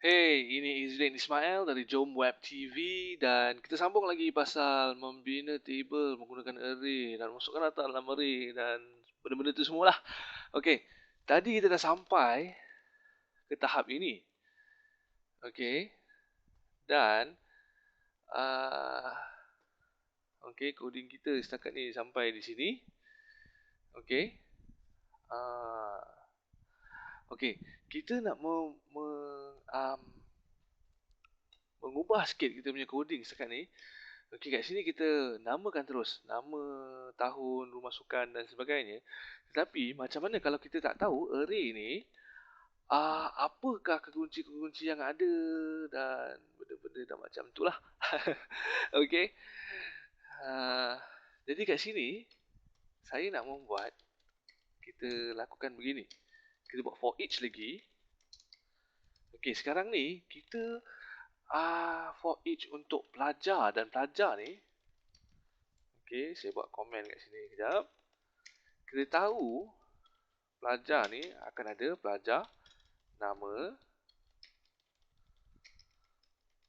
Hey, ini Izrin Ismail dari Jom Web TV dan kita sambung lagi pasal membina table menggunakan array dan masukkan data dalam array dan benda-benda tu semualah. Okey, tadi kita dah sampai ke tahap ini. Okey, dan uh, okey, coding kita setakat ni sampai di sini. Okey. Uh, Okey, kita nak mengubah sikit kita punya coding setakat ni. Okey, kat sini kita namakan terus nama, tahun, rumah sukan dan sebagainya. Tetapi macam mana kalau kita tak tahu array ni apakah kekunci-kekunci yang ada dan benda-benda dah macam tu lah. Okey. Uh, jadi kat sini saya nak membuat kita lakukan begini. Kita buat for each lagi. Okey, sekarang ni kita for each untuk pelajar dan pelajar ni. Okey, saya buat komen kat sini kejap. Kita tahu pelajar ni akan ada pelajar nama,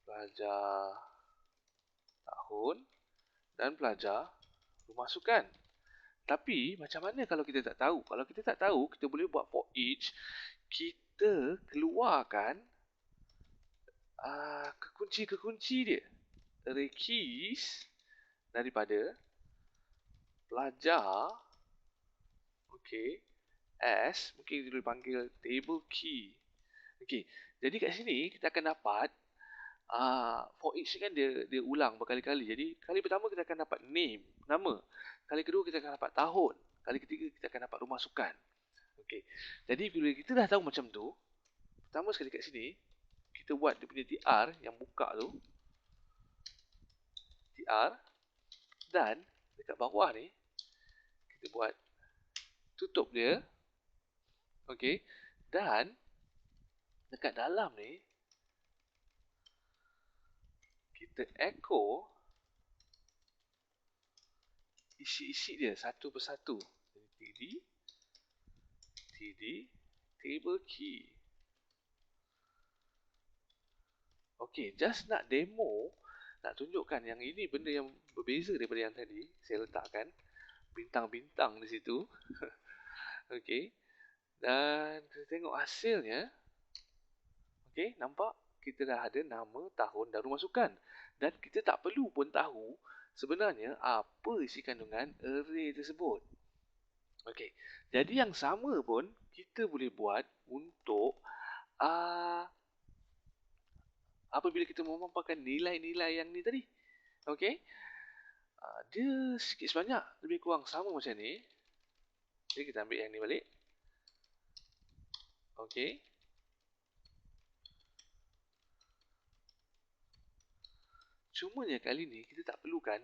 pelajar tahun dan pelajar rumah sukan. Tapi macam mana kalau kita tak tahu? Kalau kita tak tahu, kita boleh buat for each. Kita keluarkan kekunci-kekunci dia. Array keys daripada pelajar. Okey. As, mungkin kita boleh panggil table key. Okey, jadi kat sini kita akan dapat for each kan dia ulang berkali-kali. Jadi kali pertama kita akan dapat name, nama. Kali kedua kita akan dapat tahun. Kali ketiga kita akan dapat rumah sukan. Okey. Jadi bila kita dah tahu macam tu, pertama sekali kat sini kita buat dia punya tr yang buka tu. Tr dan dekat bawah ni kita buat tutup dia. Okey. Dan dekat dalam ni kita echo isi-isi dia satu persatu. td table key. Okey, just nak demo, nak tunjukkan yang ini benda yang berbeza daripada yang tadi. Saya letakkan bintang-bintang di situ. Okey. Dan kita tengok hasilnya. Okey, nampak kita dah ada nama, tahun dan rumah sukan. Dan kita tak perlu pun tahu sebenarnya apa isi kandungan array tersebut. Okey. Jadi yang sama pun kita boleh buat untuk apabila kita memaparkan nilai-nilai yang ni tadi. Okey. Dia sikit sebanyak lebih kurang sama macam ni. Jadi kita ambil yang ni balik. Okey. Cumanya kali ni kita tak perlukan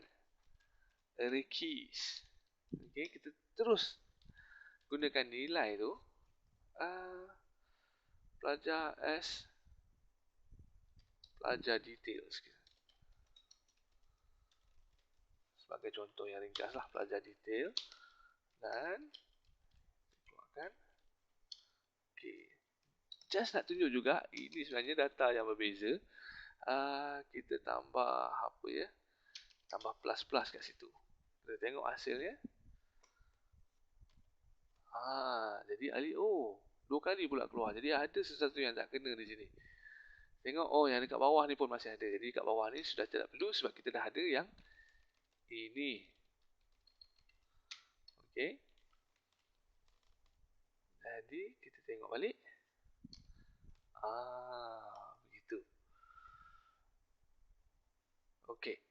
array keys. Okey, kita terus gunakan nilai tu pelajar as pelajar details. Sebagai contoh yang ringkas lah, pelajar detail. Dan keluarkan. Okey. Just nak tunjuk juga ini sebenarnya data yang berbeza. Kita tambah apa ya? Tambah plus-plus kat situ. Kita tengok hasilnya. Jadi dua kali pula keluar. Jadi ada sesuatu yang tak kena di sini. Tengok, yang dekat bawah ni pun masih ada. Jadi dekat bawah ni sudah tidak perlu sebab kita dah ada yang ini. Okey. Jadi kita tengok balik. Begitu. Okey.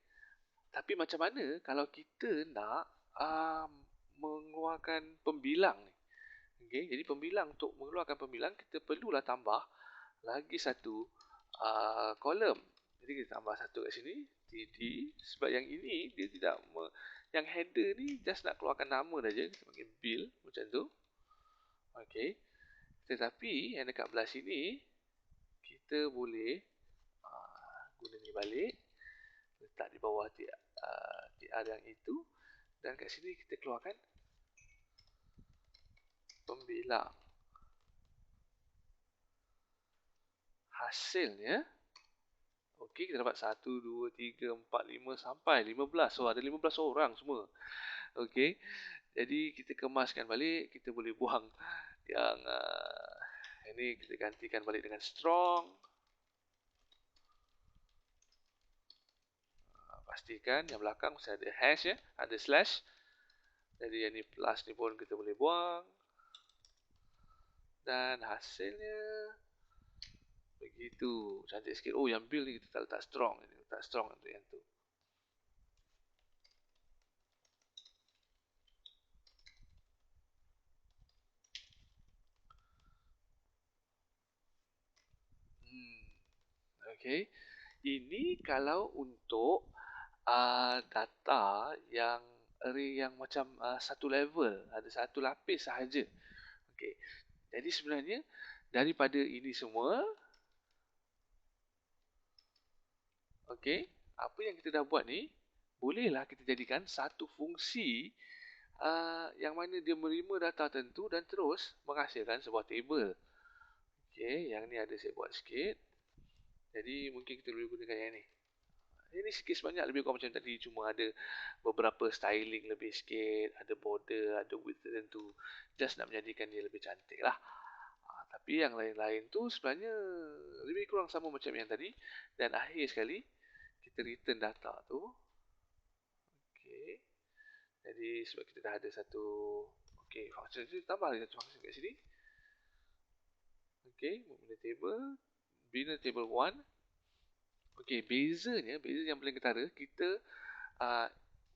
Tapi macam mana kalau kita nak mengeluarkan pembilang ni? Okey, jadi pembilang, untuk mengeluarkan pembilang kita perlulah tambah lagi satu kolom. Jadi kita tambah satu kat sini, td, sebab yang ini dia tidak yang header ni just nak keluarkan nama saja, kita panggil bill macam tu. Okey. Tetapi yang dekat belah sini kita boleh guna ni balik, letak di bawah tr yang itu, dan kat sini kita keluarkan pembilang. hasilnya, okey, kita dapat 1, 2, 3, 4, 5 sampai 15. So, ada 15 orang semua. Okey. Jadi kita kemaskan balik, kita boleh buang yang ini kita gantikan balik dengan strong. Pastikan yang belakang mesti ada hash ya, ada slash. Jadi yang ni plus ni pun kita boleh buang. Dan hasilnya begitu. Cantik sikit. Oh, yang build ni kita tak letak strong. Letak strong untuk yang tu. Okay. Ini kalau untuk data yang array yang macam satu level, ada satu lapis sahaja. Okay. Jadi sebenarnya daripada ini semua, okay, apa yang kita dah buat ni, bolehlah kita jadikan satu fungsi yang mana dia menerima data tertentu dan terus menghasilkan sebuah table. Okay, yang ni ada saya buat sikit. Jadi mungkin kita boleh gunakan yang ni. Ini sikit sebanyak lebih kurang macam tadi, cuma ada beberapa styling lebih sikit, ada border, ada width tertentu, just nak menjadikan dia lebih cantik lah. Tapi yang lain-lain tu sebenarnya lebih kurang sama macam yang tadi. Dan akhir sekali kita return data tu. Okay. Jadi sebab kita dah ada satu, okay, function tu tambah lagi satu function kat sini. Okay, bina table, bina table 1. Okay, beza yang paling ketara, kita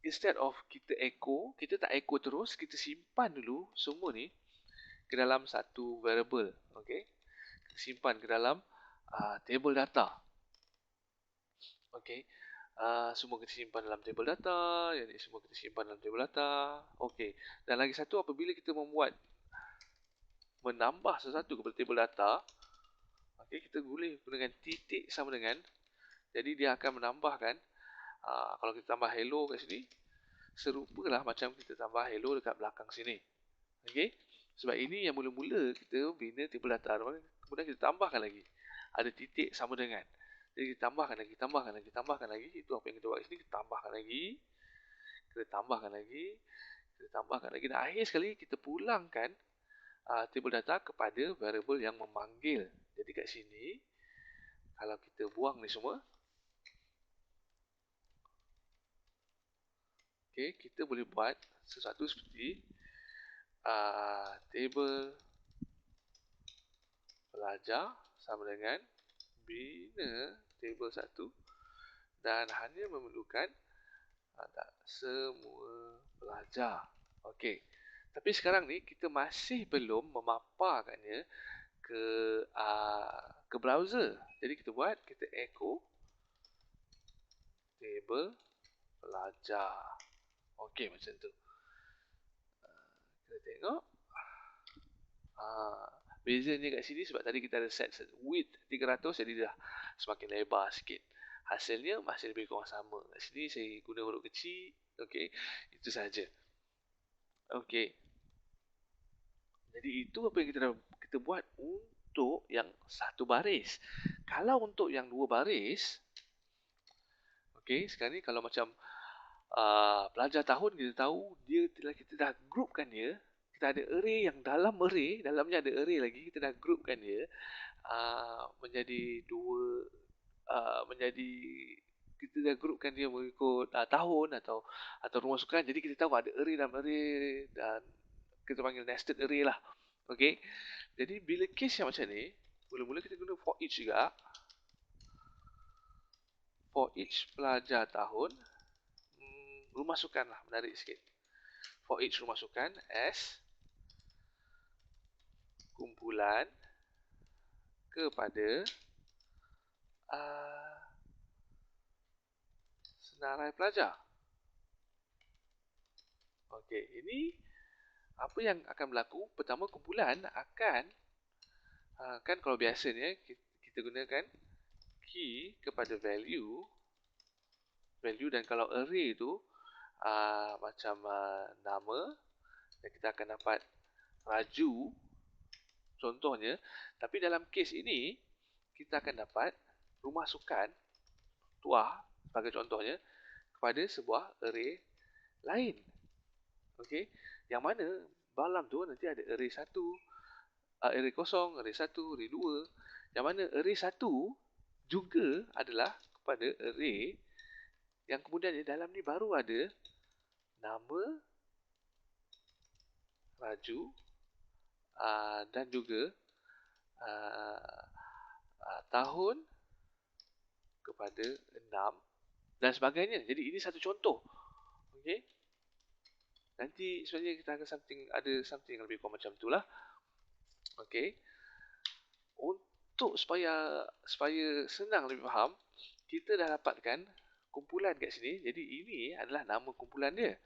instead of kita echo, kita tak echo terus, kita simpan dulu semua ni ke dalam satu variable. Okay, kita simpan ke dalam table data. Okay, semua kita simpan dalam table data, yang ni semua kita simpan dalam table data. Okay, dan lagi satu, apabila kita menambah sesuatu kepada table data, okay, kita boleh gunakan titik sama dengan. Jadi dia akan menambahkan, kalau kita tambah hello kat sini, serupalah macam kita tambah hello dekat belakang sini. Okay? Sebab ini yang mula-mula kita bina table data, kemudian kita tambahkan lagi. Ada titik sama dengan. Jadi kita tambahkan lagi. Itu apa yang kita buat kat sini, kita tambahkan lagi. Dan akhir sekali kita pulangkan table data kepada variable yang memanggil. Jadi kat sini, kalau kita buang ni semua, okay, kita boleh buat sesuatu seperti table pelajar sama dengan bina table 1 dan hanya memerlukan semua pelajar. Okey. Tapi sekarang ni kita masih belum memaparkannya ke browser. Jadi kita echo table pelajar. Okey, macam tu. Kita tengok. Bezanya kat sini sebab tadi kita ada set width 300, jadi dah semakin lebar sikit. Hasilnya masih lebih kurang sama. Kat sini saya guna huruf kecil. Okey, itu saja. Okey. Jadi itu apa yang kita buat untuk yang satu baris. Kalau untuk yang dua baris, okey, sekarang ni kalau macam pelajar tahun, kita tahu kita dah groupkan dia. Kita ada array yang dalamnya ada array lagi, kita dah groupkan dia menjadi dua, kita dah groupkan dia mengikut tahun atau rumah sukan. Jadi kita tahu ada array dalam array dan kita panggil nested array lah. Okey. Jadi bila case yang macam ni, mula-mula kita guna for each juga. For each pelajar tahun, rumah sukan lah, menarik sikit. For each rumah sukan S kumpulan kepada senarai pelajar. Okey, ini apa yang akan berlaku? Pertama, kumpulan akan kan kalau biasanya kita gunakan key kepada value dan kalau array tu macam nama, dan kita akan dapat raju contohnya. Tapi dalam case ini kita akan dapat rumah sukan tuah sebagai contohnya kepada sebuah array lain. Okey, yang mana dalam tu nanti ada array 1, array kosong, array 1, array 2. Yang mana array 1 juga adalah kepada array yang kemudian di dalam ni baru ada nama Raju dan juga tahun kepada 6 dan sebagainya. Jadi ini satu contoh. Okey. Nanti sebenarnya kita akan ada something yang lebih kurang macam itulah. Okey. Untuk supaya senang lebih faham, kita dah dapatkan kumpulan kat sini. Jadi ini adalah nama kumpulan dia.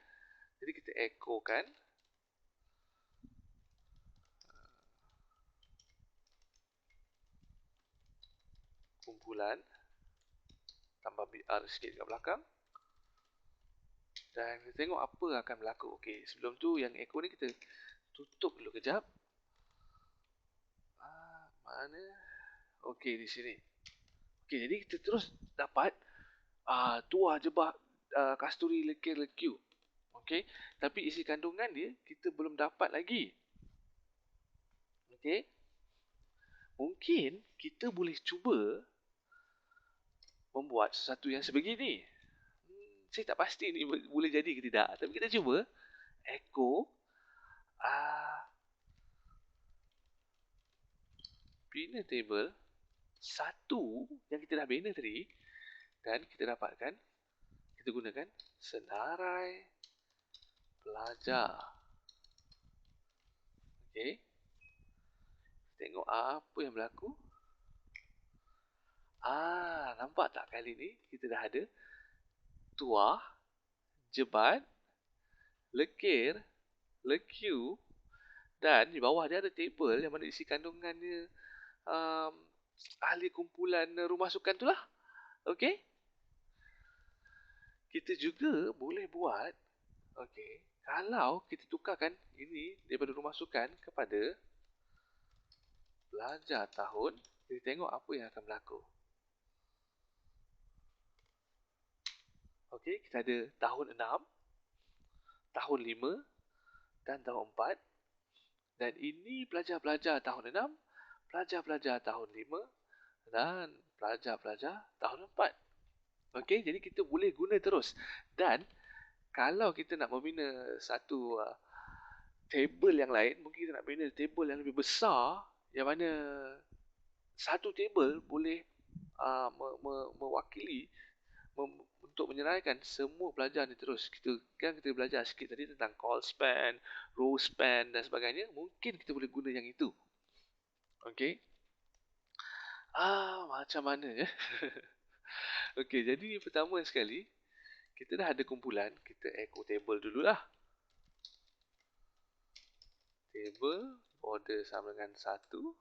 Jadi kita echokan kumpulan, tambah BR sikit kat belakang. Dan kita tengok apa akan berlaku. Okey, sebelum tu yang echo ni kita tutup dulu kejap. Mana? Okey, di sini. Okey, jadi kita terus dapat tuah jebak kasturi lekir lekiu. Okey, tapi isi kandungan dia kita belum dapat lagi. Okey. Mungkin kita boleh cuba membuat sesuatu yang sebegini. Saya tak pasti ni boleh jadi ke tidak, tapi kita cuba echo bina table satu yang kita dah bina tadi, dan kita dapatkan, kita gunakan senarai pelajar. Okey, tengok apa yang berlaku. Nampak tak kali ni kita dah ada tuah, jebat, lekir, lekiu, dan di bawah dia ada table yang mana isi kandungannya ahli kumpulan rumah sukan tu lah. Okey, kita juga boleh buat, okey, kalau kita tukarkan ini daripada rumah sukan kepada pelajar tahun, kita tengok apa yang akan berlaku. Okey, kita ada tahun 6, tahun 5 dan tahun 4. Dan ini pelajar-pelajar tahun 6, pelajar-pelajar tahun 5 dan pelajar-pelajar tahun 4. Okey, jadi kita boleh guna terus. Dan kalau kita nak membina satu table yang lain, mungkin kita nak bina table yang lebih besar, yang mana satu table boleh mewakili untuk menyeraikan semua pelajar ni terus. Kita belajar sikit tadi tentang call span, row span dan sebagainya. Mungkin kita boleh guna yang itu. Okey. Macam mana ya? Okey, jadi pertama sekali kita dah ada kumpulan, kita echo table dululah. Table border sama dengan 1.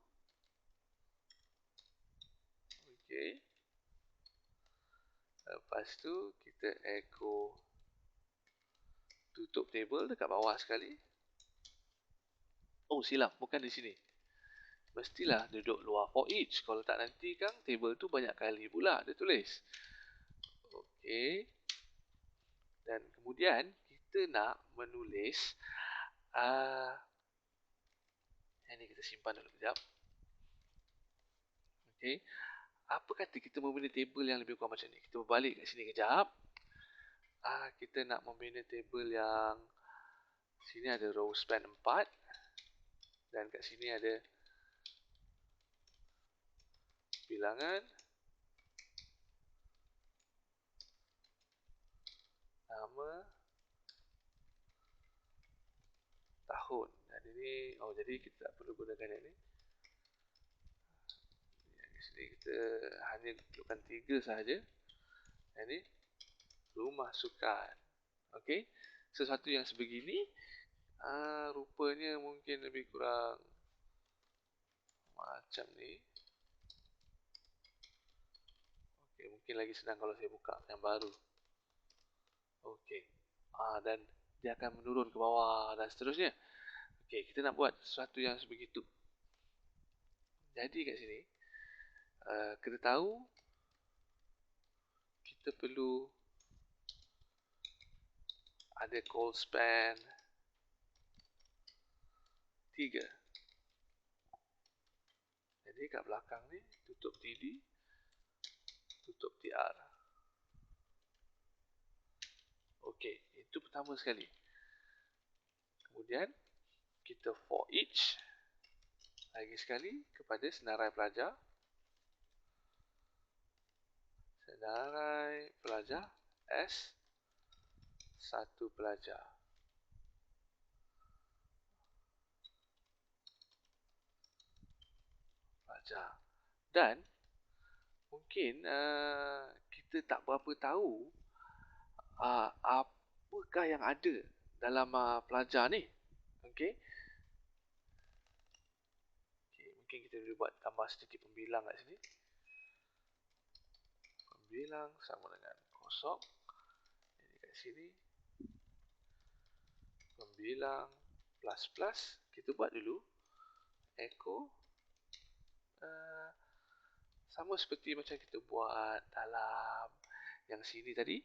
Okey. Lepas tu kita echo tutup table dekat bawah sekali. Oh, silap, bukan di sini. Mestilah duduk luar for each. Kalau tak nanti kan table tu banyak kali pula dia tulis. Okey. Dan kemudian kita nak menulis ini kita simpan dulu kejap. Okey. Apa kata kita membina table yang lebih kurang macam ni? Kita berbalik kat sini kejap. Kita nak membina table yang sini ada row span 4 dan kat sini ada bilangan, nama, tahun. Dan ini, jadi kita tak perlu gunakan yang ni. Yang di sini kita hanya perlukan 3 sahaja. Yang ni rumah sukan. Okey, sesuatu yang sebegini rupanya mungkin lebih kurang macam ni. Okey, mungkin lagi senang kalau saya buka yang baru. Okey. Dan dia akan menurun ke bawah dan seterusnya. Okey, kita nak buat sesuatu yang sebegitu. Jadi kat sini Kita tahu kita perlu ada call span 3. Jadi kat belakang ni tutup TD, tutup TR. Okey, itu pertama sekali. Kemudian kita for each lagi sekali kepada senarai pelajar. Senarai pelajar S 1 pelajar. Dan mungkin kita tak berapa tahu apakah yang ada dalam pelajar ni. Okey. Mungkin kita boleh buat tambah sedikit pembilang kat sini. Pembilang sama dengan kosong. Jadi kat sini pembilang plus. Kita buat dulu echo sama seperti macam kita buat dalam yang sini tadi.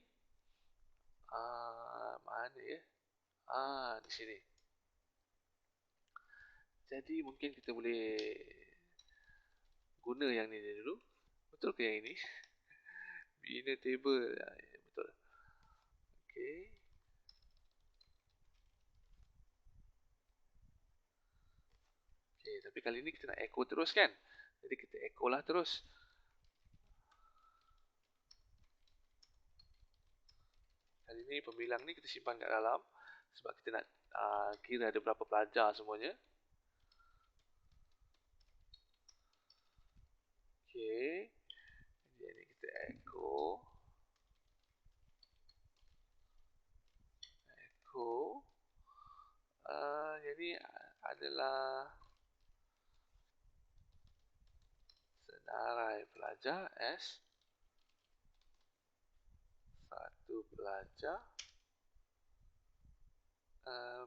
Mana ya? Di sini. Jadi mungkin kita boleh guna yang ni dulu. Betul ke yang ini? Bina table. Ya, betul. Okey. Okey, tapi kali ni kita nak echo terus kan? Jadi kita echo lah terus. Kali ni pembilang ni kita simpan kat dalam sebab kita nak kira ada berapa pelajar semuanya. Okey. Jadi kita echo. Jadi adalah senarai pelajar S 1 pelajar.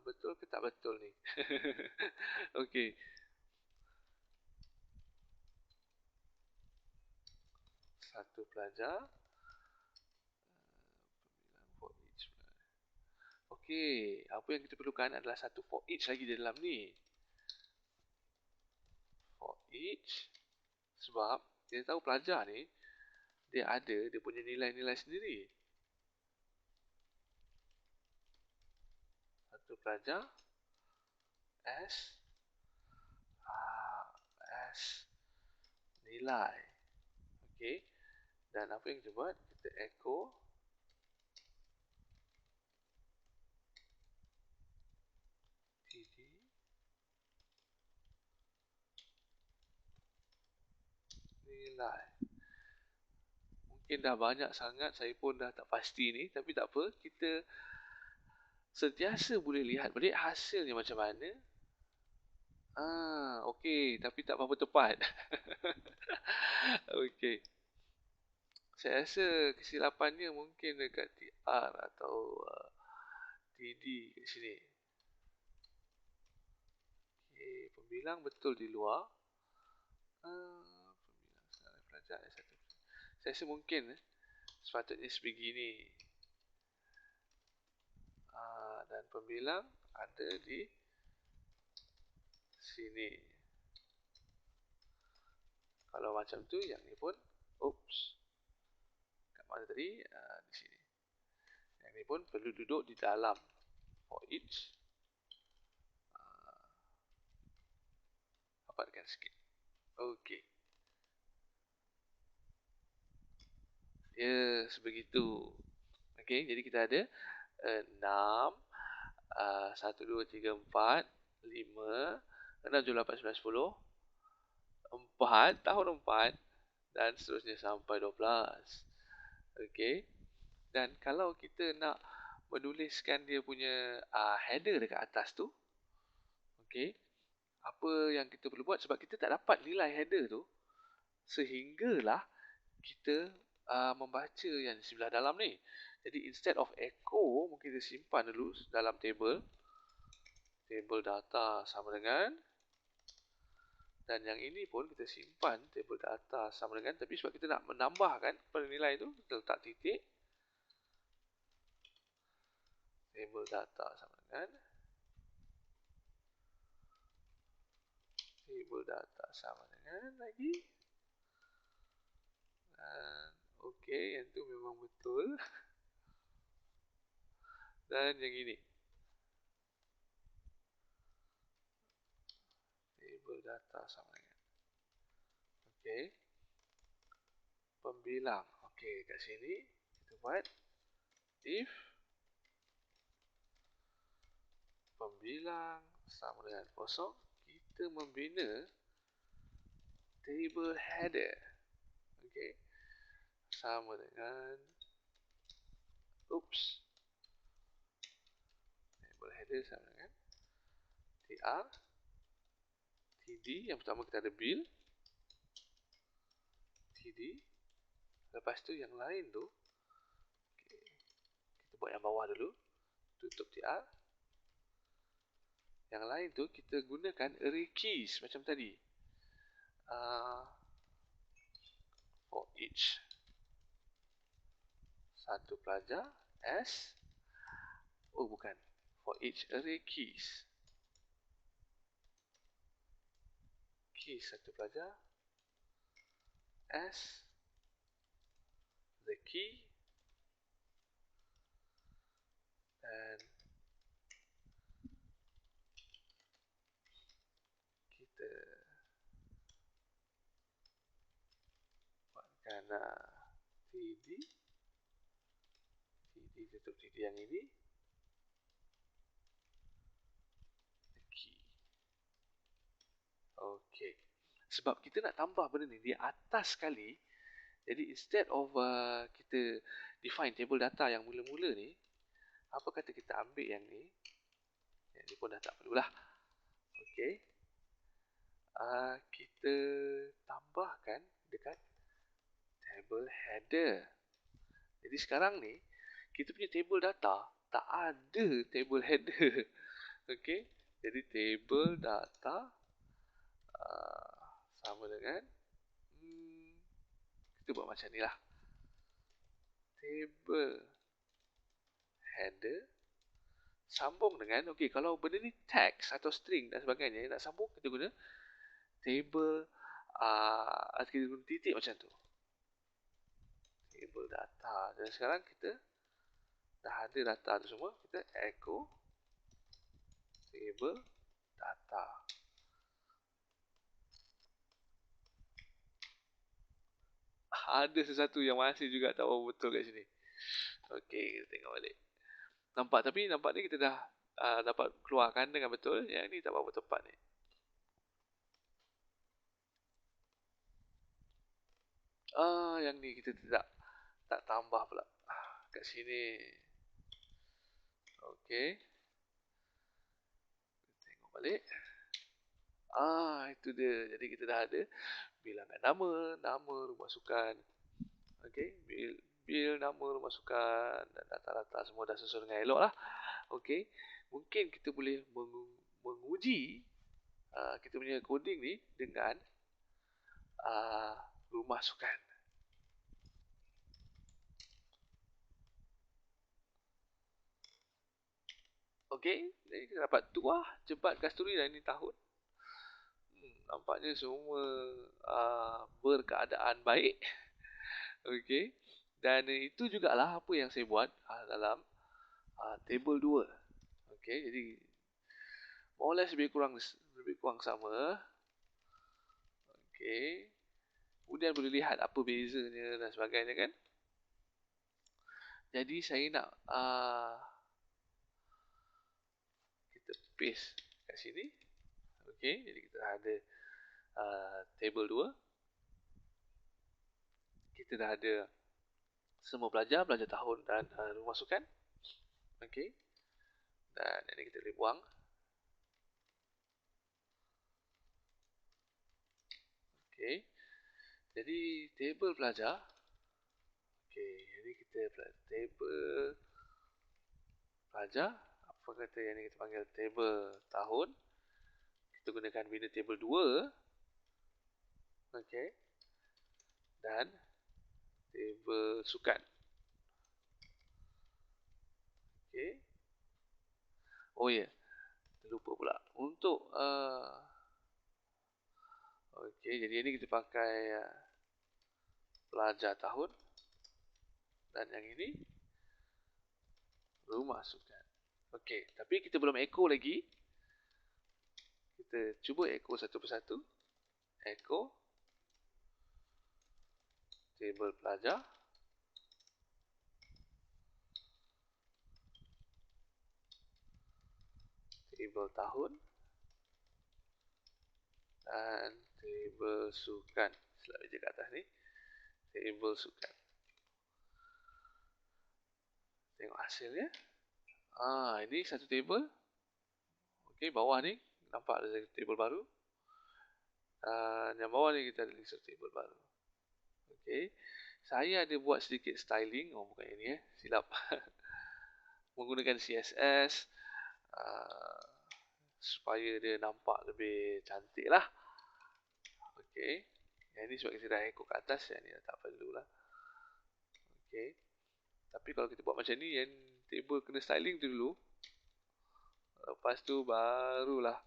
Betul ke tak betul ni? Okey. Satu pelajar. Okey, apa yang kita perlukan adalah satu for each lagi di dalam ni. For each. Sebab kita tahu pelajar ni dia punya nilai-nilai sendiri. Satu pelajar S nilai. Okey. Dan apa yang kita buat? Kita echo TD nilai. Mungkin dah banyak sangat, saya pun dah tak pasti ni, tapi tak apa, kita sentiasa boleh lihat balik hasilnya macam mana. Okey, tapi tak berapa tepat. Okey. Saya rasa kesilapannya mungkin dekat TR atau TD kat sini. Okey, pembilang betul di luar. Pembilang senarai pelajar S1. Saya rasa mungkin sepatutnya sebegini. Dan pembilang ada di sini. Kalau macam tu, yang ni pun kat mana tadi? Di sini. Yang ni pun perlu duduk di dalam for each. Rapatkan sikit. Okey. Ya, sebegitu. Okey, jadi kita ada 6 1 2 3 4 5 6 7 8 9 10 4 tahun 4 dan seterusnya sampai 12. Okey. Dan kalau kita nak menuliskan dia punya header dekat atas tu, okey, apa yang kita perlu buat, sebab kita tak dapat nilai header tu sehinggalah kita membaca yang sebelah dalam ni. Jadi instead of echo, mungkin kita simpan dulu dalam table data sama dengan Dan yang ini pun kita simpan table data sama dengan, tapi sebab kita nak menambahkan pada nilai tu, kita letak titik. Table data sama dengan table data sama dengan lagi. Dan okey, yang tu memang betul. Dan yang ini table data sama dengan. Okey. Pembilang. Okey, kat sini kita buat if pembilang sama dengan kosong, kita membina table header. Okey. Sama dengan table header sama dengan tr td. Yang pertama kita ada bill td. Lepas tu yang lain tu, okay, kita buat yang bawah dulu, tutup tr. Yang lain tu kita gunakan array keys macam tadi. For each satu pelajar as, oh bukan, for each array keys satu pelajar as the key, dan kita buatkan td tutup td yang ini, the key. Okey. Sebab kita nak tambah benda ni di atas sekali, jadi instead of kita define table data yang mula-mula ni, apa kata kita ambil yang ni. Yang ni pun dah tak perlulah. Okey. Kita tambahkan dekat table header. Jadi sekarang ni kita punya table data tak ada table header. Okey. Jadi table data sama dengan kita buat macam ni lah. Table header sambung dengan, okey, kalau benda ni text atau string dan sebagainya nak sambung, kita guna table kita guna titik macam tu, table data. Dan sekarang kita dah ada data tu semua, kita echo table data. Ada sesuatu yang masih juga tak betul kat sini. Okey, kita tengok balik. Nampak, tapi nampak ni kita dah dapat keluarkan dengan betul. Yang ni tak berapa tepat ni. Yang ni kita tak tambah pula kat sini. Okey. Tengok balik. Itu dia. Jadi kita dah ada bilangan nama rumah sukan. Okey, bil nama rumah sukan dan data-data semua dah susun dengan elok lah. Okey, mungkin kita boleh menguji kita punya coding ni dengan rumah sukan. Okey, jadi kita dapat Tuah Jebat Kasturi dan ini tahun. Nampaknya semua berkeadaan baik. Okey. Dan itu jugalah apa yang saya buat dalam table 2. Okey, jadi more or less lebih kurang sama. Okey. Kemudian boleh lihat apa bezanya dan sebagainya kan. Jadi saya nak kita paste kat sini. Okey, jadi kita ada table 2. Kita dah ada semua pelajar tahun dan rumah sukan. Okey. Dan ini kita boleh buang. Okey. Jadi table pelajar. Okey, jadi kita table pelajar. Apa kata yang ni kita panggil table tahun. Kita gunakan bina table 2. Okey. Dan table sukan. Okey. Oh ya, terlupa pula. Untuk okey, jadi ini kita pakai pelajar tahun. Dan yang ini rumah sukan. Okey, tapi kita belum echo lagi. Kita cuba echo satu persatu. Echo table pelajar. Table tahun. Dan table sukan. Silap meja kat atas ni. Table sukan. Tengok hasilnya. Ini satu table. Okey, bawah ni nampak ada table baru. Dan yang bawah ni kita ada lagi satu table baru. Okey. Saya ada buat sedikit styling. Bukan ini silap. Menggunakan CSS supaya dia nampak lebih cantik lah. Okey. Yang ni sebab kita dah echo kat atas, yang ni tak perlu lah. Okey. Tapi kalau kita buat macam ni, yang table kena styling tu dulu. Lepas tu barulah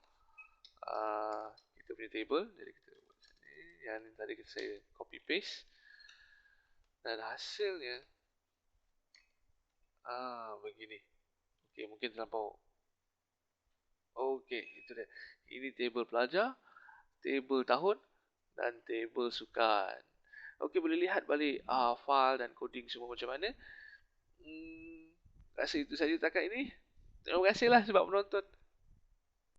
kita punya table. Jadi kita buat macam ni. Yang ni tadi saya copy paste. Dan hasilnya begini. Okey, mungkin terlampau. Okey, itu dia. Ini table pelajar, table tahun dan table sukan. Okey, boleh lihat balik file dan coding semua macam mana. Rasa itu saja setakat ini. Terima kasihlah sebab menonton.